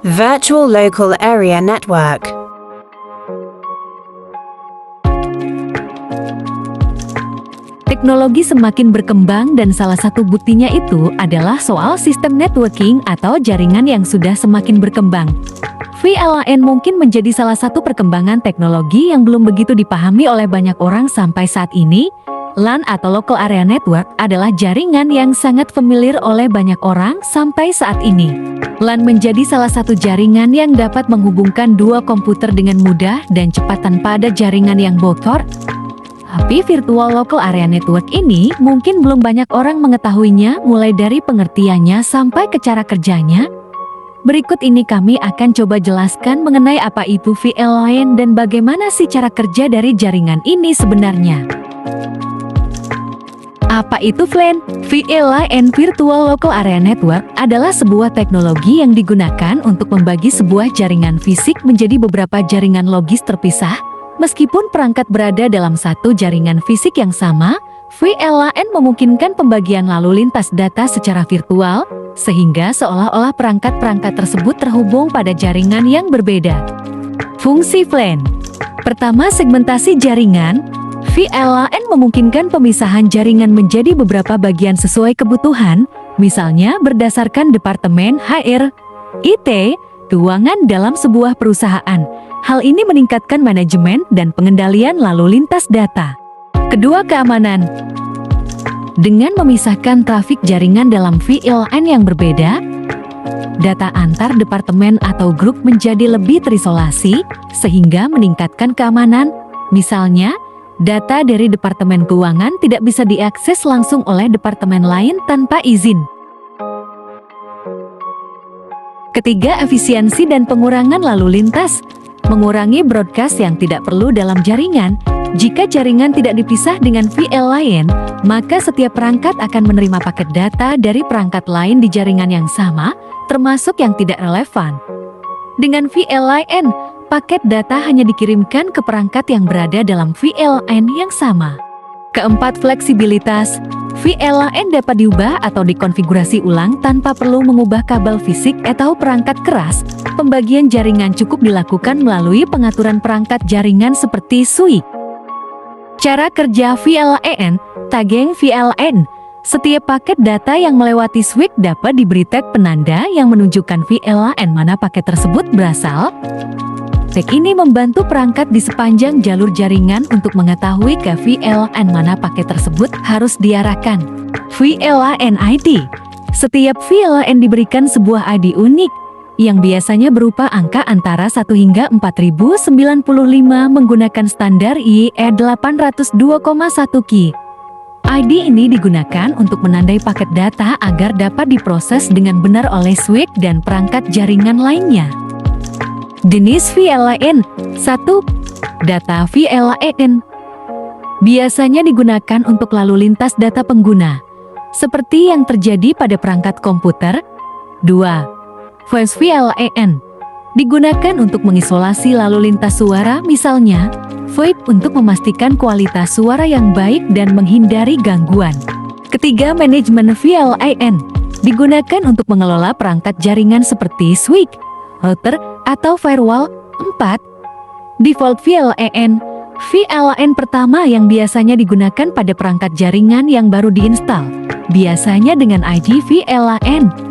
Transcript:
Virtual Local Area Network. Teknologi semakin berkembang dan salah satu buktinya itu adalah soal sistem networking atau jaringan yang sudah semakin berkembang. VLAN mungkin menjadi salah satu perkembangan teknologi yang belum begitu dipahami oleh banyak orang sampai saat ini. LAN atau Local Area Network adalah jaringan yang sangat familiar oleh banyak orang sampai saat ini. LAN menjadi salah satu jaringan yang dapat menghubungkan dua komputer dengan mudah dan cepat tanpa ada jaringan yang bocor. Tapi Virtual Local Area Network ini mungkin belum banyak orang mengetahuinya, mulai dari pengertiannya sampai ke cara kerjanya. Berikut ini kami akan coba jelaskan mengenai apa itu VLAN dan bagaimana sih cara kerja dari jaringan ini sebenarnya. Apa itu VLAN? VLAN Virtual Local Area Network adalah sebuah teknologi yang digunakan untuk membagi sebuah jaringan fisik menjadi beberapa jaringan logis terpisah. Meskipun perangkat berada dalam satu jaringan fisik yang sama, VLAN memungkinkan pembagian lalu lintas data secara virtual, sehingga seolah-olah perangkat-perangkat tersebut terhubung pada jaringan yang berbeda. Fungsi VLAN. Pertama, segmentasi jaringan. VLAN memungkinkan pemisahan jaringan menjadi beberapa bagian sesuai kebutuhan, misalnya berdasarkan departemen HR, IT, keuangan dalam sebuah perusahaan. Hal ini meningkatkan manajemen dan pengendalian lalu lintas data. Kedua, keamanan. Dengan memisahkan trafik jaringan dalam VLAN yang berbeda, data antar departemen atau grup menjadi lebih terisolasi, sehingga meningkatkan keamanan. Misalnya, data dari Departemen Keuangan tidak bisa diakses langsung oleh departemen lain tanpa izin. Ketiga, efisiensi dan pengurangan lalu lintas. Mengurangi broadcast yang tidak perlu dalam jaringan. Jika jaringan tidak dipisah dengan VLAN, maka setiap perangkat akan menerima paket data dari perangkat lain di jaringan yang sama, termasuk yang tidak relevan. Dengan VLAN, paket data hanya dikirimkan ke perangkat yang berada dalam VLAN yang sama. Keempat, fleksibilitas. VLAN dapat diubah atau dikonfigurasi ulang tanpa perlu mengubah kabel fisik atau perangkat keras. Pembagian jaringan cukup dilakukan melalui pengaturan perangkat jaringan seperti switch. Cara kerja VLAN, tagging VLAN. Setiap paket data yang melewati switch dapat diberi tag penanda yang menunjukkan VLAN mana paket tersebut berasal. Tag ini membantu perangkat di sepanjang jalur jaringan untuk mengetahui ke VLAN mana paket tersebut harus diarahkan. VLAN ID. Setiap VLAN diberikan sebuah ID unik, yang biasanya berupa angka antara 1 hingga 4095 menggunakan standar IE802,1 key. ID ini digunakan untuk menandai paket data agar dapat diproses dengan benar oleh switch dan perangkat jaringan lainnya. Jenis VLAN. 1. Data VLAN. Biasanya digunakan untuk lalu lintas data pengguna, seperti yang terjadi pada perangkat komputer. 2. Voice VLAN. Digunakan untuk mengisolasi lalu lintas suara, misalnya VoIP, untuk memastikan kualitas suara yang baik dan menghindari gangguan. Ketiga, manajemen VLAN. Digunakan untuk mengelola perangkat jaringan seperti switch, router, atau firewall. 4. Default VLAN. VLAN pertama yang biasanya digunakan pada perangkat jaringan yang baru diinstal, biasanya dengan ID VLAN.